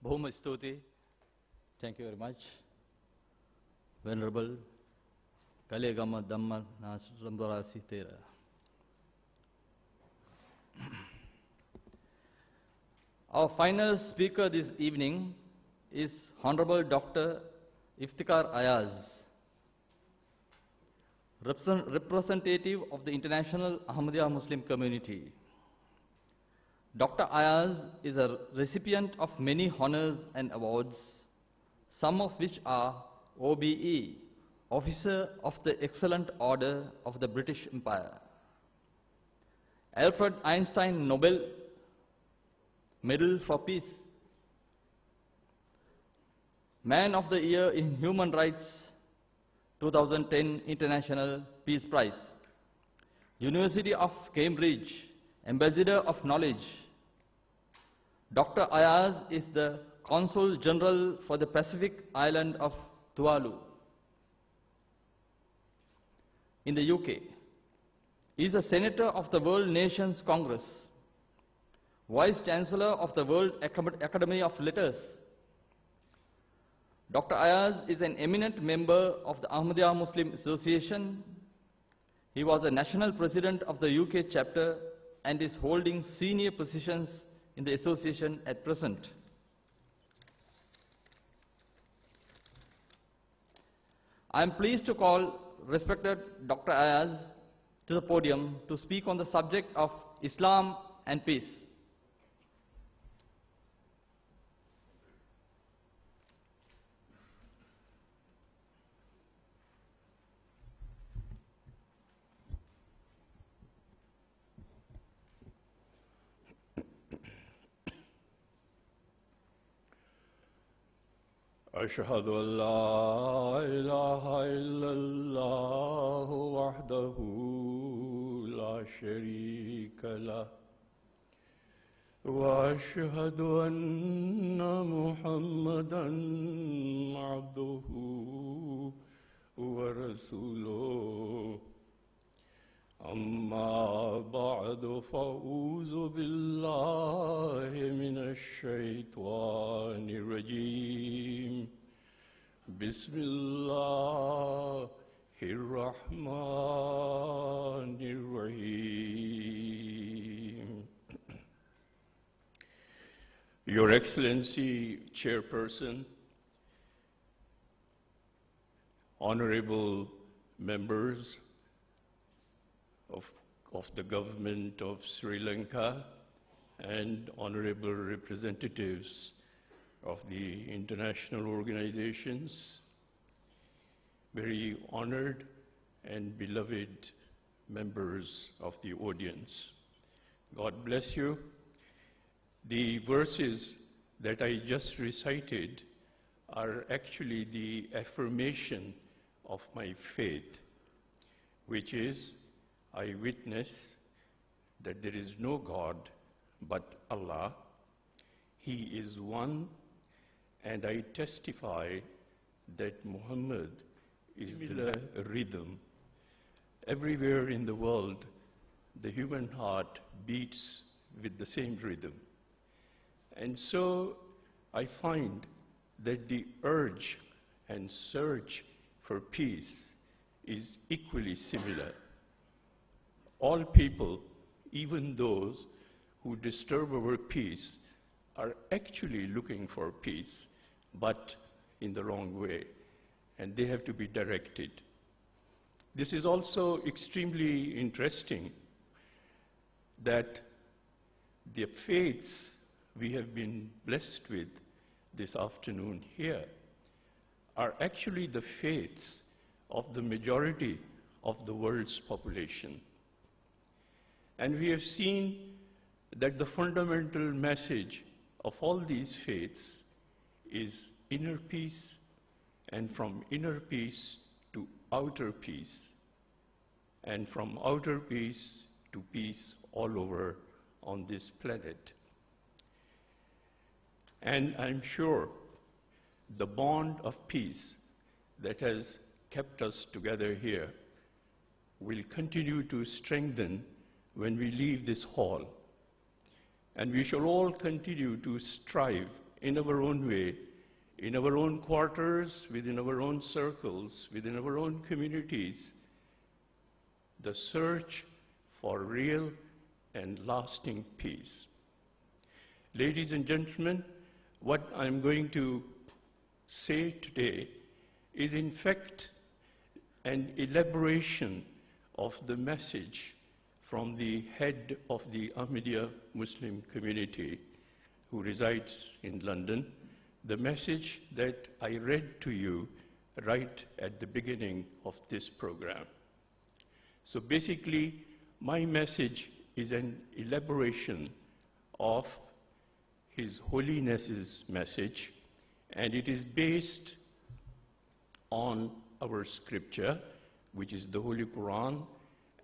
Bhuma Stuti. Thank you very much. Venerable Kaligama Dhamma Nasrandorasi Tera. Our final speaker this evening is Honorable Dr. Iftikhar Ayaz, representative of the International Ahmadiyya Muslim Community. Dr. Ayaz is a recipient of many honors and awards, some of which are OBE, Officer of the Excellent Order of the British Empire, Alfred Einstein Nobel Medal for Peace, Man of the Year in Human Rights 2010 International Peace Prize, University of Cambridge Ambassador of Knowledge. Dr. Ayaz is the Consul General for the Pacific island of Tuvalu in the UK. He is a Senator of the World Nations Congress, Vice Chancellor of the World Academy of Letters. Dr. Ayaz is an eminent member of the Ahmadiyya Muslim Association. He was a National President of the UK chapter and is holding senior positions in the association at present. I am pleased to call respected Dr. Ayaz to the podium to speak on the subject of Islam and peace. أشهد أن لا إله إلا الله وحده لا شريك له وأشهد أن محمدًا عبده ورسوله أما بعد فأعوذ بالله من الشيطان الرجيم بسم الله الرحمن الرحيم. Your Excellency, Chairperson, honorable members of the government of Sri Lanka and honorable representatives of the international organizations, very honored and beloved members of the audience. God bless you. The verses that I just recited are actually the affirmation of my faith, which is, I witness that there is no God but Allah. He is one, and I testify that Muhammad is the rhythm. Everywhere in the world, the human heart beats with the same rhythm. And so I find that the urge and search for peace is equally similar. All people, even those who disturb our peace, are actually looking for peace, but in the wrong way, and they have to be directed. This is also extremely interesting that the faiths we have been blessed with this afternoon here are actually the faiths of the majority of the world's population. And we have seen that the fundamental message of all these faiths is inner peace, and from inner peace to outer peace, and from outer peace to peace all over on this planet. And I'm sure the bond of peace that has kept us together here will continue to strengthen when we leave this hall. And we shall all continue to strive in our own way, in our own quarters, within our own circles, within our own communities, the search for real and lasting peace. Ladies and gentlemen, what I'm going to say today is in fact an elaboration of the message from the head of the Ahmadiyya Muslim community who resides in London, the message that I read to you right at the beginning of this program. So basically, my message is an elaboration of His Holiness's message, and it is based on our scripture, which is the Holy Quran,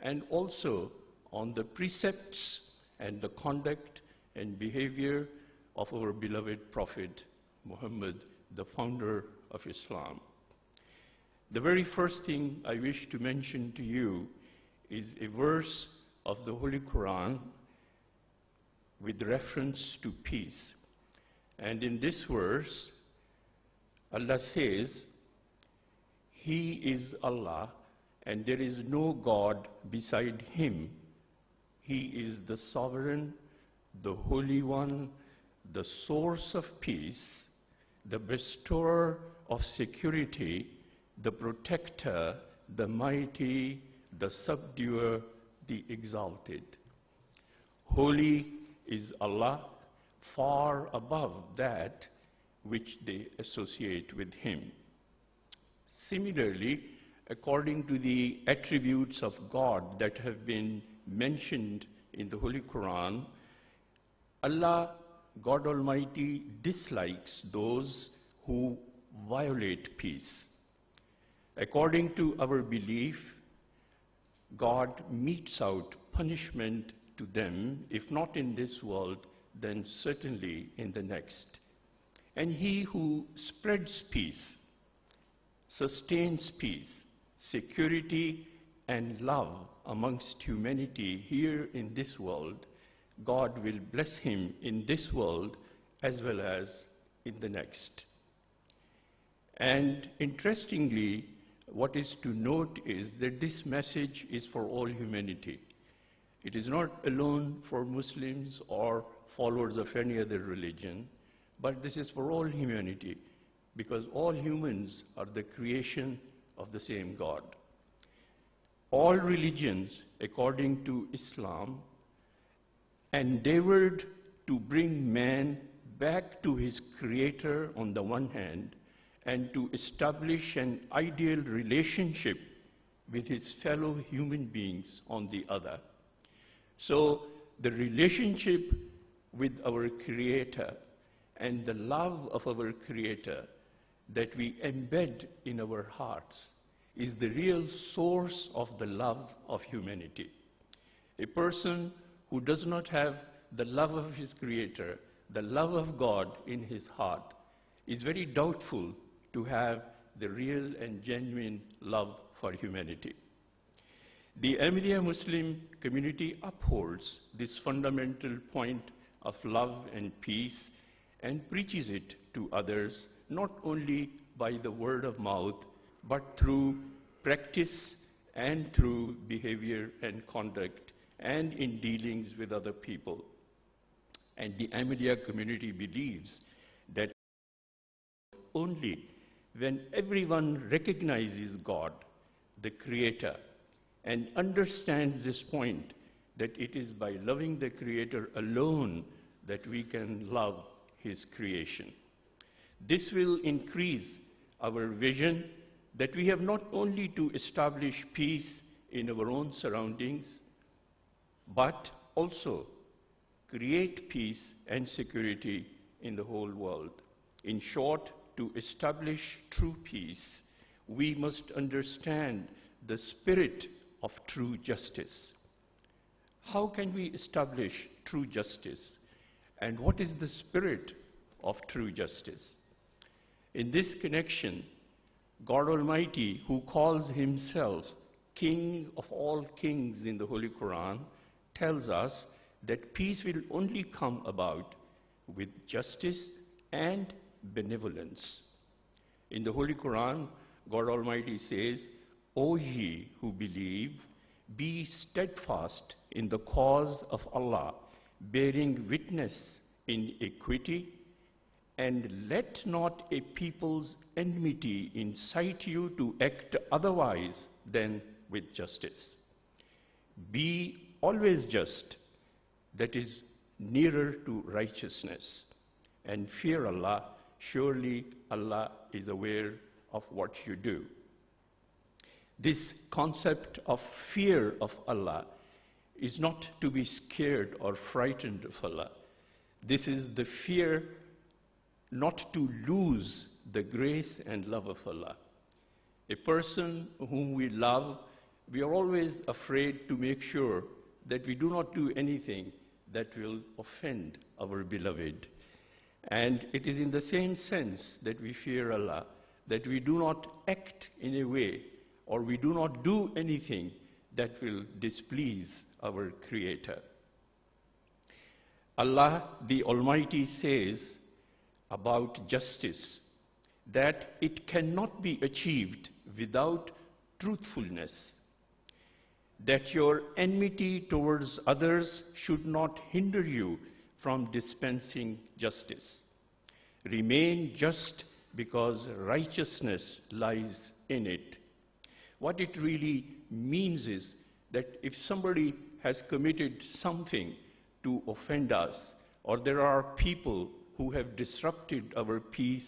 and also on the precepts and the conduct and behavior of our beloved Prophet Muhammad, the founder of Islam. The very first thing I wish to mention to you is a verse of the Holy Quran with reference to peace. And in this verse, Allah says, "He is Allah, and there is no God beside Him. He is the Sovereign, the Holy One, the source of peace, the bestower of security, the protector, the mighty, the subduer, the exalted." Holy is Allah, far above that which they associate with Him. Similarly, according to the attributes of God that have been mentioned in the Holy Quran, Allah, God Almighty, dislikes those who violate peace. According to our belief, God metes out punishment to them, if not in this world, then certainly in the next. And He who spreads peace, sustains peace, security, and love amongst humanity here in this world, God will bless him in this world as well as in the next. And interestingly, what is to note is that this message is for all humanity. It is not alone for Muslims or followers of any other religion, but this is for all humanity, because all humans are the creation of the same God. All religions, according to Islam, endeavored to bring man back to his Creator on the one hand, and to establish an ideal relationship with his fellow human beings on the other. So the relationship with our Creator and the love of our Creator that we embed in our hearts is the real source of the love of humanity. A person who does not have the love of his Creator, the love of God in his heart, is very doubtful to have the real and genuine love for humanity. The Ahmadiyya Muslim community upholds this fundamental point of love and peace and preaches it to others, not only by the word of mouth, but through practice and through behavior and conduct and in dealings with other people. And the Ahmadiyya community believes that only when everyone recognizes God, the Creator, and understands this point that it is by loving the Creator alone that we can love His creation. This will increase our vision that we have not only to establish peace in our own surroundings, but also create peace and security in the whole world. In short, to establish true peace, we must understand the spirit of true justice. How can we establish true justice? And what is the spirit of true justice? In this connection, God Almighty, who calls Himself King of all kings in the Holy Quran, tells us that peace will only come about with justice and benevolence. In the Holy Quran, God Almighty says, O ye who believe, be steadfast in the cause of Allah, bearing witness in equity, and let not a people's enmity incite you to act otherwise than with justice. Be always just, that is nearer to righteousness, and fear Allah. Surely Allah is aware of what you do. This concept of fear of Allah is not to be scared or frightened of Allah. This is the fear not to lose the grace and love of Allah. A person whom we love, we are always afraid to make sure that we do not do anything that will offend our beloved. And it is in the same sense that we fear Allah, that we do not act in a way or we do not do anything that will displease our Creator. Allah the Almighty says about justice that it cannot be achieved without truthfulness, that your enmity towards others should not hinder you from dispensing justice. Remain just because righteousness lies in it. What it really means is that if somebody has committed something to offend us, or there are people who have disrupted our peace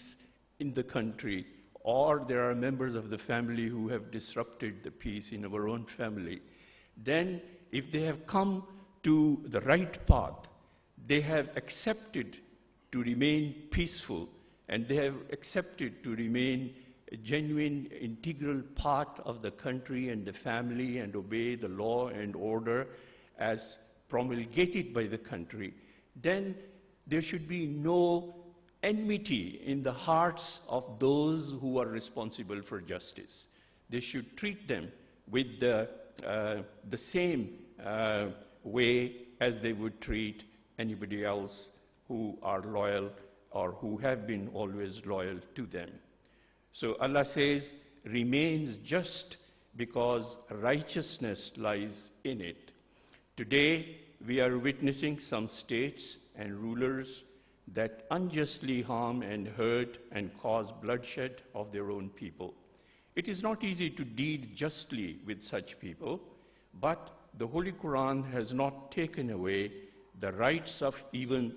in the country, or there are members of the family who have disrupted the peace in our own family, then if they have come to the right path, they have accepted to remain peaceful, and they have accepted to remain a genuine, integral part of the country and the family and obey the law and order as promulgated by the country, then there should be no enmity in the hearts of those who are responsible for justice. They should treat them with the same way as they would treat anybody else who are loyal or who have been always loyal to them. So Allah says, remains just because righteousness lies in it. Today, we are witnessing some states and rulers that unjustly harm and hurt and cause bloodshed of their own people. It is not easy to deal justly with such people, but the Holy Quran has not taken away the rights of even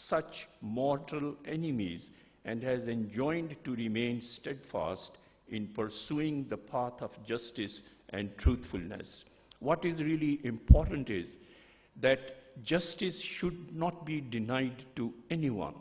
such mortal enemies and has enjoined to remain steadfast in pursuing the path of justice and truthfulness. What is really important is that justice should not be denied to anyone.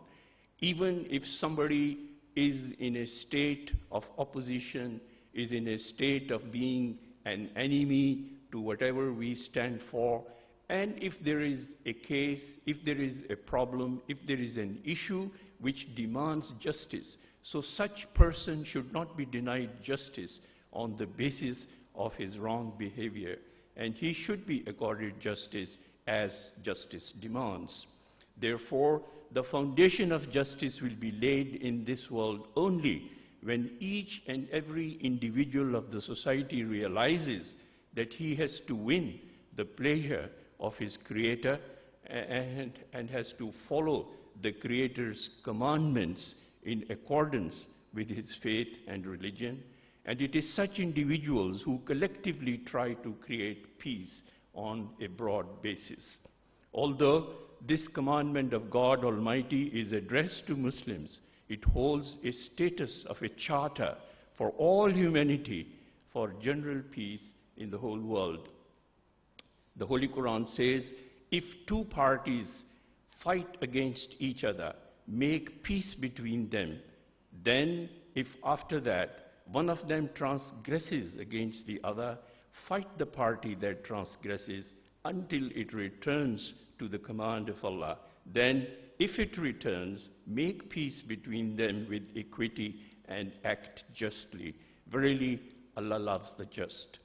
Even if somebody is in a state of opposition, is in a state of being an enemy to whatever we stand for, and if there is a case, if there is a problem, if there is an issue which demands justice, so such person should not be denied justice on the basis of his wrong behavior, and he should be accorded justice as justice demands. Therefore, the foundation of justice will be laid in this world only when each and every individual of the society realizes that he has to win the pleasure of his Creator and has to follow the Creator's commandments in accordance with his faith and religion. And it is such individuals who collectively try to create peace on a broad basis. Although this commandment of God Almighty is addressed to Muslims, it holds a status of a charter for all humanity for general peace in the whole world. The Holy Quran says, if two parties fight against each other, make peace between them, then if after that one of them transgresses against the other, fight the party that transgresses until it returns to the command of Allah. Then, if it returns, make peace between them with equity and act justly. Verily, Allah loves the just.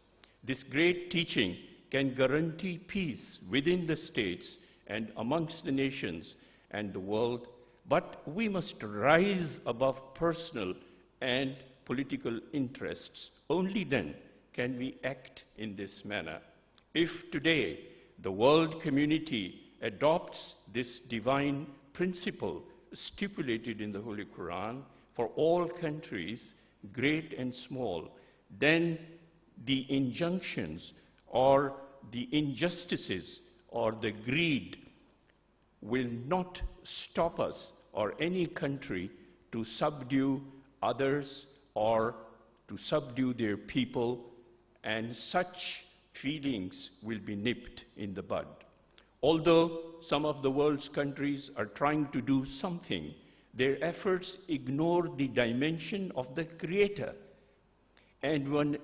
This great teaching can guarantee peace within the states and amongst the nations and the world, But we must rise above personal and political interests. Only then can we act in this manner. If today the world community adopts this divine principle stipulated in the Holy Quran for all countries, great and small, then the injunctions or the injustices or the greed will not stop us or any country to subdue others or to subdue their people, and such feelings will be nipped in the bud. Although some of the world's countries are trying to do something, their efforts ignore the dimension of the Creator. And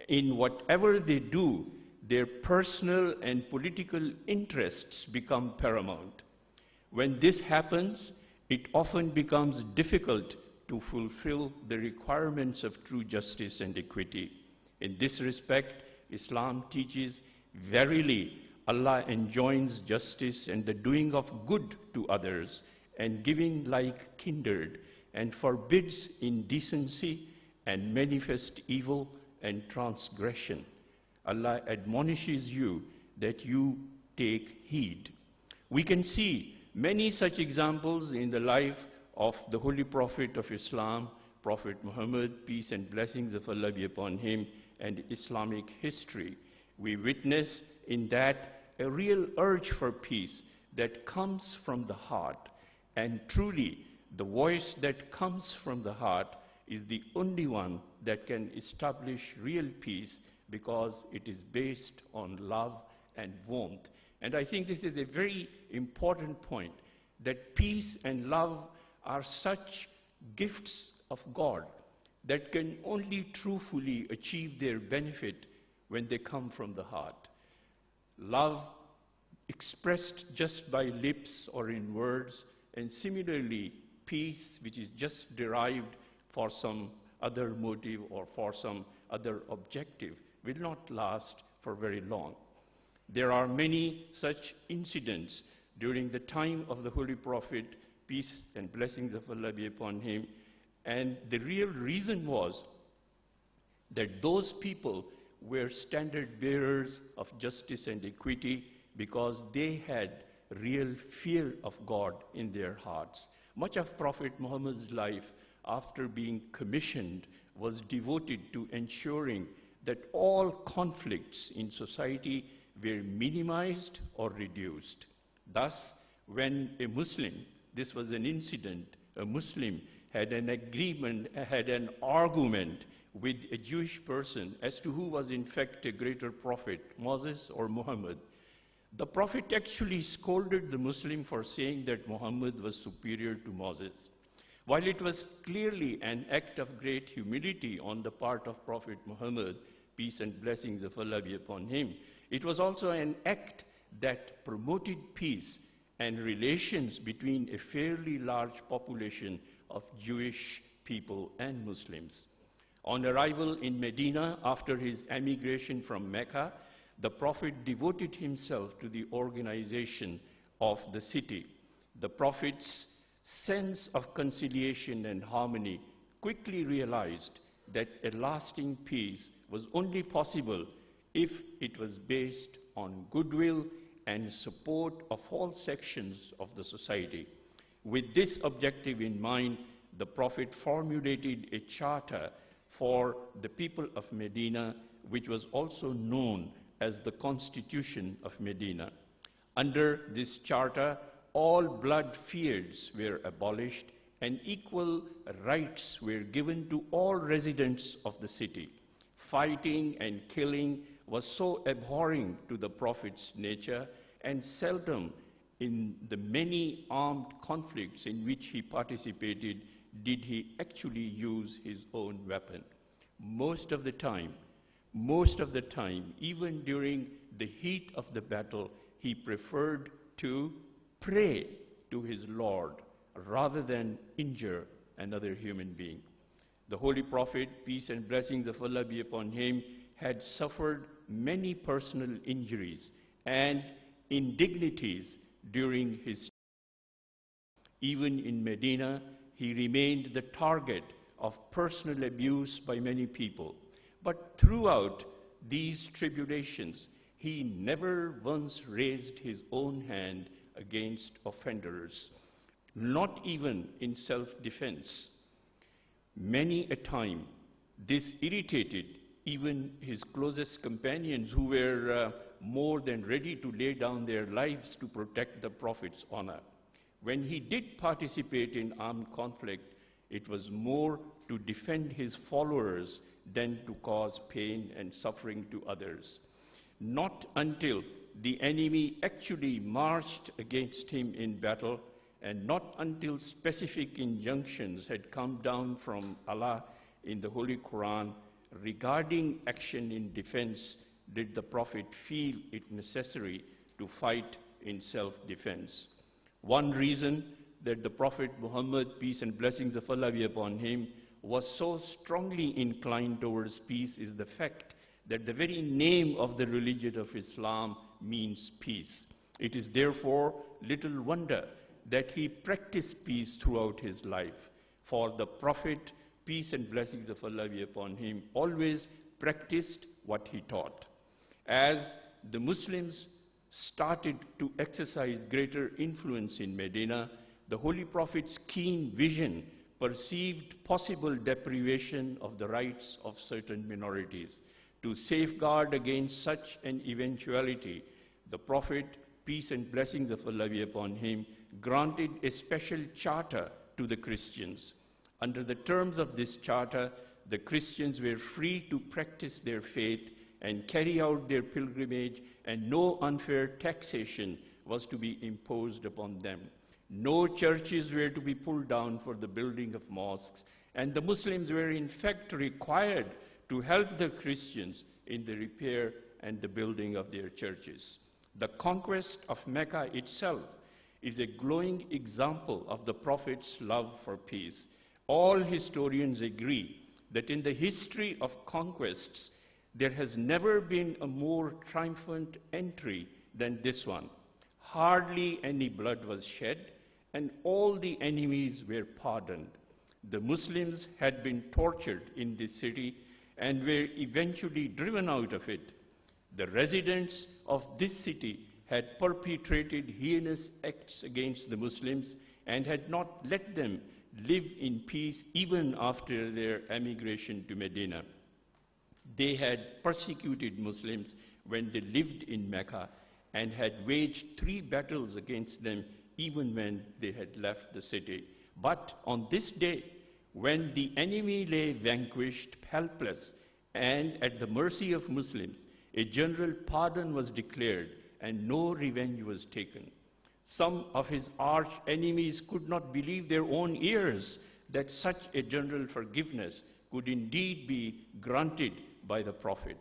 in whatever they do, their personal and political interests become paramount. When this happens, it often becomes difficult to fulfill the requirements of true justice and equity. In this respect, Islam teaches, verily, Allah enjoins justice and the doing of good to others and giving like kindred, and forbids indecency and manifest evil and transgression. Allah admonishes you that you take heed. We can see many such examples in the life of the Holy Prophet of Islam, Prophet Muhammad, peace and blessings of Allah be upon him, and Islamic history. We witness in that a real urge for peace that comes from the heart. And truly, the voice that comes from the heart is the only one that can establish real peace, because it is based on love and warmth. And I think this is a very important point, that peace and love are such gifts of God that can only truthfully achieve their benefit when they come from the heart. Love expressed just by lips or in words, and similarly peace, which is just derived for some other motive or for some other objective, will not last for very long. There are many such incidents during the time of the Holy Prophet, peace and blessings of Allah be upon him, and the real reason was that those people were standard bearers of justice and equity because they had real fear of God in their hearts. Much of Prophet Muhammad's life, after being commissioned, was devoted to ensuring that all conflicts in society were minimized or reduced. Thus, when a Muslim, this was an incident, a Muslim had an agreement, had an argument with a Jewish person as to who was in fact a greater prophet, Moses or Muhammad. The Prophet actually scolded the Muslim for saying that Muhammad was superior to Moses. While it was clearly an act of great humility on the part of Prophet Muhammad, peace and blessings of Allah be upon him, it was also an act that promoted peace and relations between a fairly large population of Jewish people and Muslims. On arrival in Medina after his emigration from Mecca, the Prophet devoted himself to the organization of the city. The Prophet's sense of conciliation and harmony quickly realized that a lasting peace was only possible if it was based on goodwill and support of all sections of the society. With this objective in mind, the Prophet formulated a charter for the people of Medina, which was also known as the Constitution of Medina. Under this charter, all blood feuds were abolished and equal rights were given to all residents of the city. Fighting and killing was so abhorring to the Prophet's nature, and seldom in the many armed conflicts in which he participated did he actually use his own weapon. Most of the time, even during the heat of the battle, he preferred to pray to his Lord rather than injure another human being. The Holy Prophet, peace and blessings of Allah be upon him, had suffered many personal injuries and indignities during his Even in Medina, he remained the target of personal abuse by many people. But throughout these tribulations, he never once raised his own hand against offenders, not even in self-defense. Many a time, this irritated even his closest companions, who were more than ready to lay down their lives to protect the Prophet's honor. When he did participate in armed conflict, it was more to defend his followers than to cause pain and suffering to others. Not until the enemy actually marched against him in battle, and not until specific injunctions had come down from Allah in the Holy Quran regarding action in defense, did the Prophet feel it necessary to fight in self-defense. One reason that the Prophet Muhammad, peace and blessings of Allah be upon him, was so strongly inclined towards peace is the fact that the very name of the religion of Islam means peace. It is therefore little wonder that he practiced peace throughout his life. For the Prophet, peace and blessings of Allah be upon him, always practiced what he taught. As the Muslims started to exercise greater influence in Medina, the Holy Prophet's keen vision perceived possible deprivation of the rights of certain minorities. To safeguard against such an eventuality, the Prophet, peace and blessings of Allah be upon him, granted a special charter to the Christians. Under the terms of this charter, the Christians were free to practice their faith and carry out their pilgrimage, and no unfair taxation was to be imposed upon them. No churches were to be pulled down for the building of mosques, and the Muslims were in fact required to help the Christians in the repair and the building of their churches. The conquest of Mecca itself is a glowing example of the Prophet's love for peace. All historians agree that in the history of conquests, there has never been a more triumphant entry than this one. Hardly any blood was shed, and all the enemies were pardoned. The Muslims had been tortured in this city and were eventually driven out of it. The residents of this city had perpetrated heinous acts against the Muslims and had not let them live in peace even after their emigration to Medina. They had persecuted Muslims when they lived in Mecca and had waged 3 battles against them even when they had left the city. But on this day, when the enemy lay vanquished, helpless, and at the mercy of Muslims, a general pardon was declared and no revenge was taken. Some of his arch enemies could not believe their own ears that such a general forgiveness could indeed be granted by the Prophet.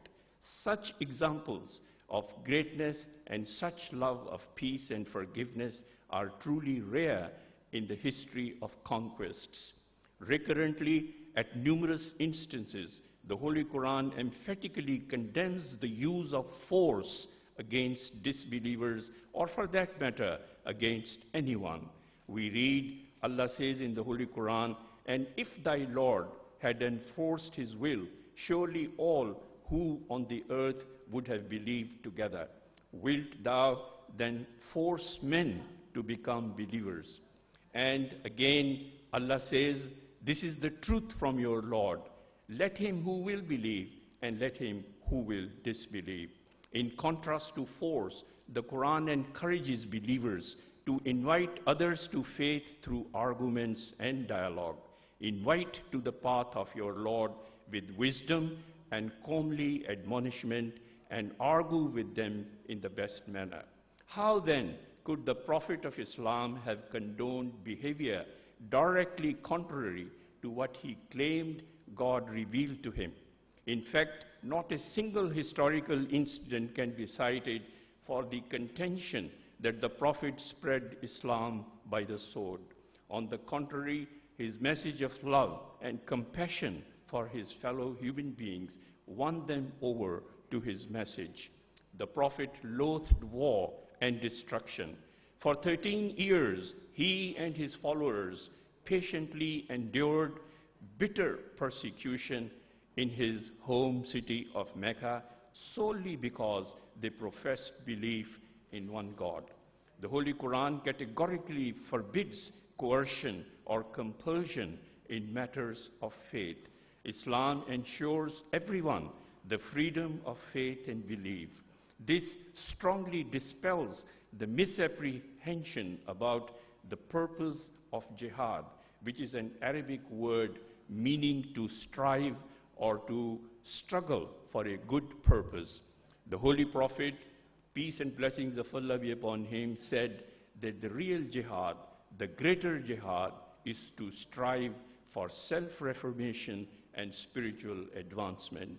Such examples of greatness and such love of peace and forgiveness are truly rare in the history of conquests. Recurrently, at numerous instances, the Holy Quran emphatically condemns the use of force against disbelievers, or for that matter, against anyone. We read, Allah says in the Holy Quran, "And if thy Lord had enforced his will, surely all who on the earth would have believed together. Wilt thou then force men to become believers?" And again, Allah says, "This is the truth from your Lord. Let him who will believe and let him who will disbelieve." In contrast to force, the Quran encourages believers to invite others to faith through arguments and dialogue. Invite to the path of your Lord with wisdom and comely admonishment, and argue with them in the best manner. How then could the Prophet of Islam have condoned behavior directly contrary to what he claimed God revealed to him? In fact, not a single historical incident can be cited for the contention that the Prophet spread Islam by the sword. On the contrary, his message of love and compassion for his fellow human beings won them over to his message. The Prophet loathed war and destruction. For 13 years, he and his followers patiently endured bitter persecution in his home city of Mecca solely because they professed belief in one God. The Holy Quran categorically forbids coercion or compulsion in matters of faith. Islam ensures everyone the freedom of faith and belief. This strongly dispels the misapprehension about the purpose of jihad, which is an Arabic word meaning to strive or to struggle for a good purpose. The Holy Prophet, peace and blessings of Allah be upon him, said that the real jihad, the greater jihad, is to strive for self-reformation and spiritual advancement.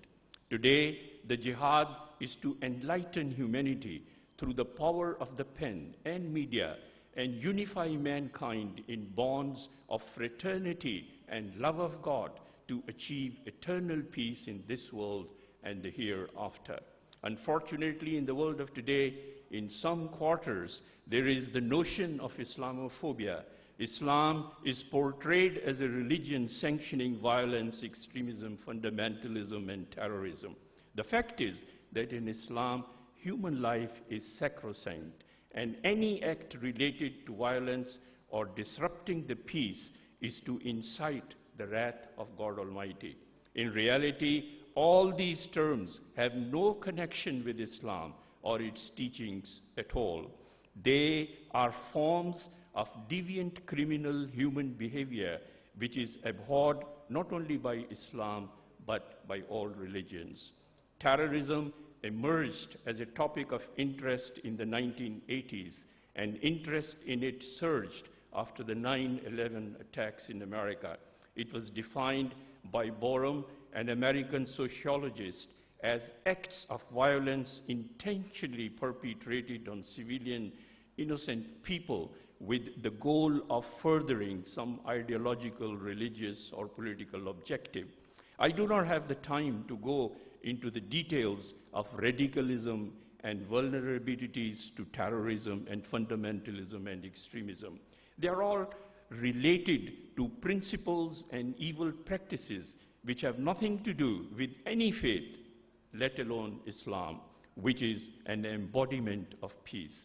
Today, the jihad is to enlighten humanity through the power of the pen and media and unify mankind in bonds of fraternity and love of God to achieve eternal peace in this world and the hereafter. Unfortunately, in the world of today, in some quarters, there is the notion of Islamophobia. Islam is portrayed as a religion sanctioning violence, extremism, fundamentalism, and terrorism. The fact is that in Islam, human life is sacrosanct, and any act related to violence or disrupting the peace is to incite the wrath of God Almighty. In reality, all these terms have no connection with Islam or its teachings at all. They are forms of deviant criminal human behavior which is abhorred not only by Islam but by all religions. Terrorism emerged as a topic of interest in the 1980s, and interest in it surged after the 9/11 attacks in America. It was defined by Borum, an American sociologist, as acts of violence intentionally perpetrated on civilian, innocent people with the goal of furthering some ideological, religious, or political objective. I do not have the time to go into the details of radicalism and vulnerabilities to terrorism and fundamentalism and extremism. They are all related to principles and evil practices which have nothing to do with any faith, let alone Islam, which is an embodiment of peace.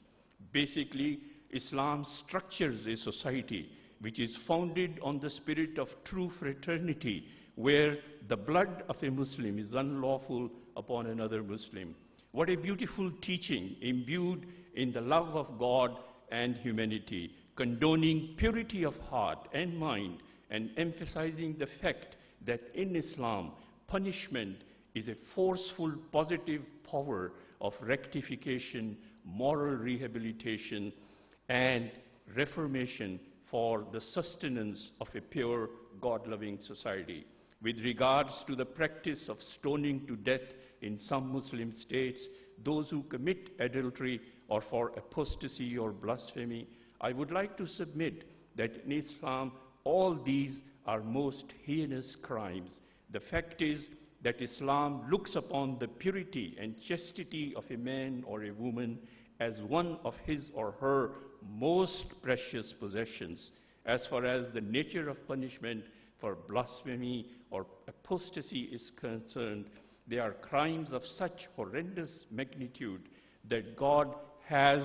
Basically, Islam structures a society which is founded on the spirit of true fraternity, where the blood of a Muslim is unlawful upon another Muslim. What a beautiful teaching, imbued in the love of God and humanity, condoning purity of heart and mind, and emphasizing the fact that in Islam, punishment is a forceful positive power of rectification, moral rehabilitation, and reformation for the sustenance of a pure, God-loving society. With regards to the practice of stoning to death in some Muslim states, those who commit adultery or for apostasy or blasphemy, I would like to submit that in Islam, all these are most heinous crimes. The fact is that Islam looks upon the purity and chastity of a man or a woman as one of his or her most precious possessions. As far as the nature of punishment for blasphemy or apostasy is concerned, they are crimes of such horrendous magnitude that God has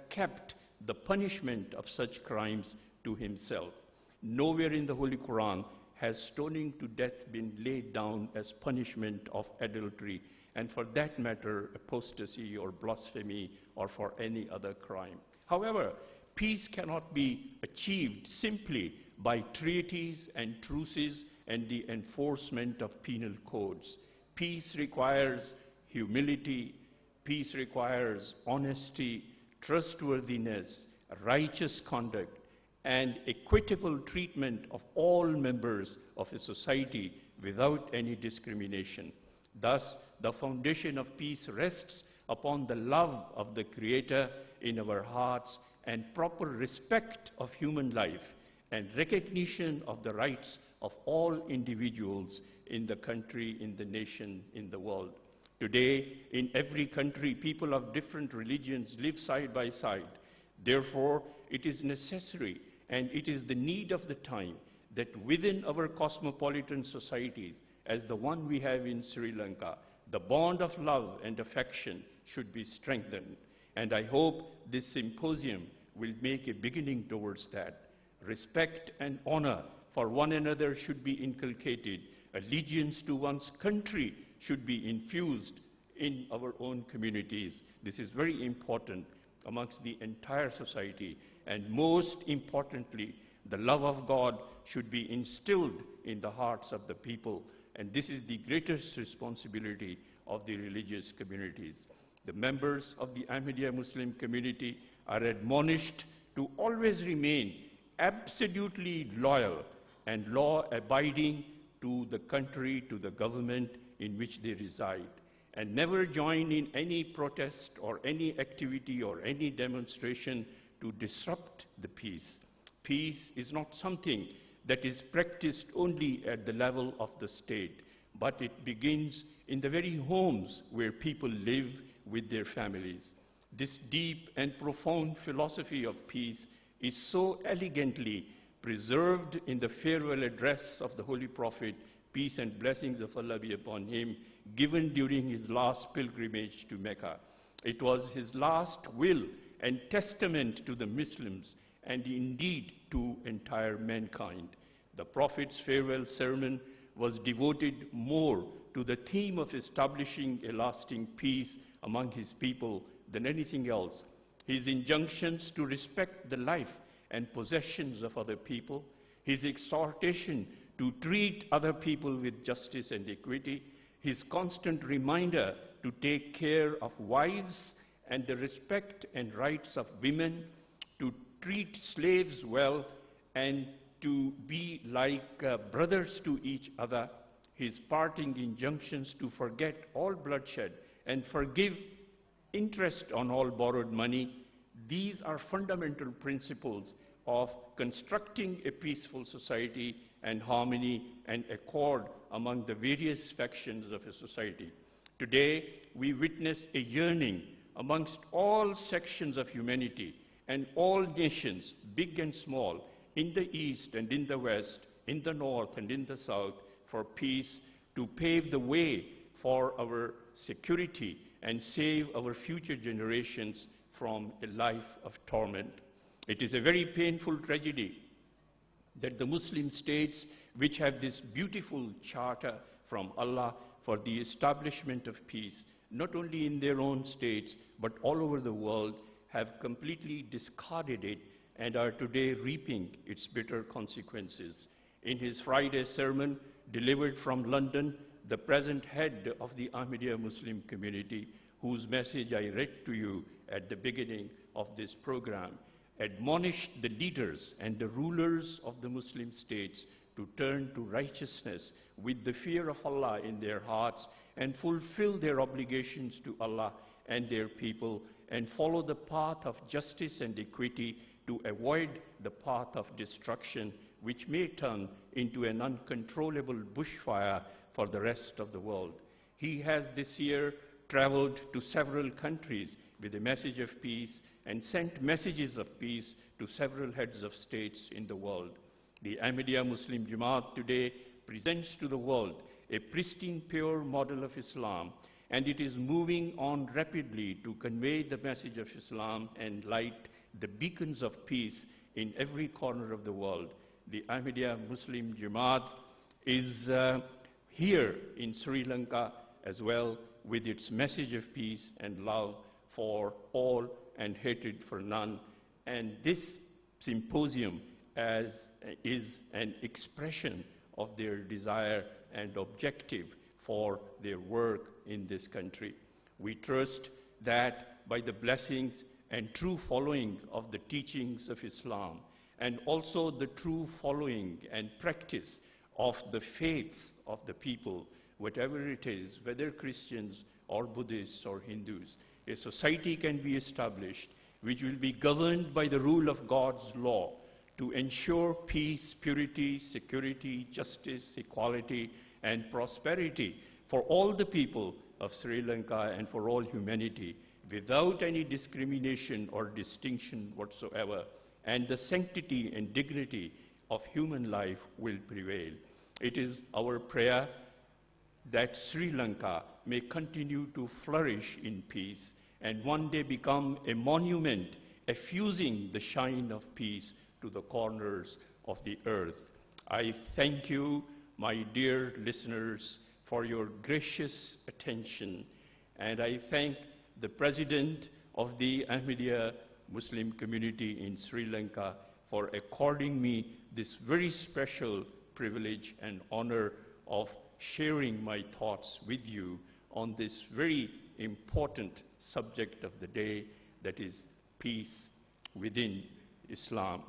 kept the punishment of such crimes to himself. Nowhere in the Holy Quran has stoning to death been laid down as punishment of adultery, and for that matter, apostasy or blasphemy or for any other crime. However, peace cannot be achieved simply by treaties and truces and the enforcement of penal codes. Peace requires humility, peace requires honesty, trustworthiness, righteous conduct, and equitable treatment of all members of a society without any discrimination. Thus, the foundation of peace rests upon the love of the Creator in our hearts and proper respect of human life and recognition of the rights of all individuals in the country, in the nation, in the world. Today, in every country, people of different religions live side by side. Therefore, it is necessary and it is the need of the time that within our cosmopolitan societies, as the one we have in Sri Lanka, the bond of love and affection should be strengthened. And I hope this symposium will make a beginning towards that. Respect and honor for one another should be inculcated. Allegiance to one's country should be infused in our own communities. This is very important amongst the entire society. And most importantly, the love of God should be instilled in the hearts of the people. And this is the greatest responsibility of the religious communities. The members of the Ahmadiyya Muslim community are admonished to always remain absolutely loyal and law-abiding to the country, to the government in which they reside, and never join in any protest or any activity or any demonstration to disrupt the peace. Peace is not something that is practiced only at the level of the state, but it begins in the very homes where people live with their families. This deep and profound philosophy of peace is so elegantly preserved in the farewell address of the Holy Prophet, peace and blessings of Allah be upon him, given during his last pilgrimage to Mecca. It was his last will and testament to the Muslims and indeed to entire mankind. The Prophet's farewell sermon was devoted more to the theme of establishing a lasting peace among his people than anything else. His injunctions to respect the life and possessions of other people, his exhortation to treat other people with justice and equity, his constant reminder to take care of wives and the respect and rights of women, to treat slaves well and to be like brothers to each other, his parting injunctions to forget all bloodshed and forgive interest on all borrowed money. These are fundamental principles of constructing a peaceful society and harmony and accord among the various factions of a society. Today, we witness a yearning amongst all sections of humanity and all nations, big and small, in the East and in the West, in the North and in the South, for peace, to pave the way for our security and save our future generations from a life of torment. It is a very painful tragedy that the Muslim states, which have this beautiful charter from Allah for the establishment of peace, not only in their own states, but all over the world, have completely discarded it and are today reaping its bitter consequences. In his Friday sermon delivered from London, the present head of the Ahmadiyya Muslim community, whose message I read to you at the beginning of this program, admonished the leaders and the rulers of the Muslim states to turn to righteousness with the fear of Allah in their hearts and fulfill their obligations to Allah and their people and follow the path of justice and equity to avoid the path of destruction, which may turn into an uncontrollable bushfire for the rest of the world. He has this year traveled to several countries with a message of peace and sent messages of peace to several heads of states in the world. The Ahmadiyya Muslim Jamaat today presents to the world a pristine, pure model of Islam, and it is moving on rapidly to convey the message of Islam and light the beacons of peace in every corner of the world. The Ahmadiyya Muslim Jamaat is here in Sri Lanka as well, with its message of peace and love for all and hatred for none. And this symposium is an expression of their desire and objective for their work in this country. We trust that by the blessings and true following of the teachings of Islam, and also the true following and practice of the faiths of the people, whatever it is, whether Christians or Buddhists or Hindus, a society can be established which will be governed by the rule of God's law to ensure peace, purity, security, justice, equality, and prosperity for all the people of Sri Lanka and for all humanity, without any discrimination or distinction whatsoever, and the sanctity and dignity of human life will prevail. It is our prayer that Sri Lanka may continue to flourish in peace and one day become a monument effusing the shine of peace to the corners of the earth. I thank you, my dear listeners, for your gracious attention, and I thank the President of the Ahmadiyya Muslim community in Sri Lanka for according me this very special privilege and honor of sharing my thoughts with you on this very important subject of the day, that is peace within Islam.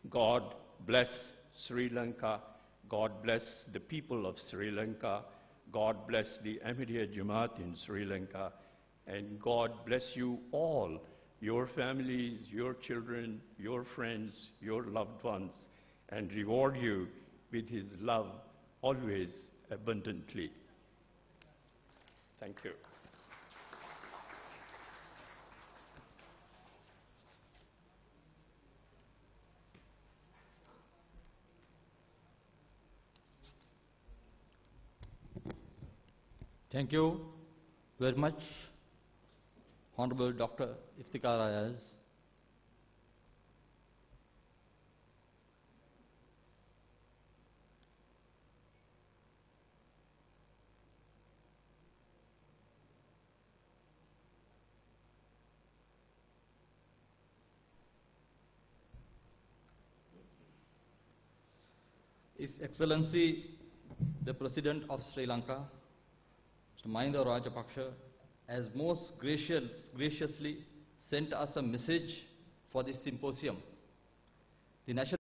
God bless Sri Lanka. God bless the people of Sri Lanka. God bless the Ahmadiyya Jamaat in Sri Lanka. And God bless you all, your families, your children, your friends, your loved ones, and reward you with His love always abundantly. Thank you. Thank you very much, Honorable Dr. Iftikhar Ayaz. His Excellency, the President of Sri Lanka, Mr. Mahinda Rajapaksa, has most graciously sent us a message for this symposium. The National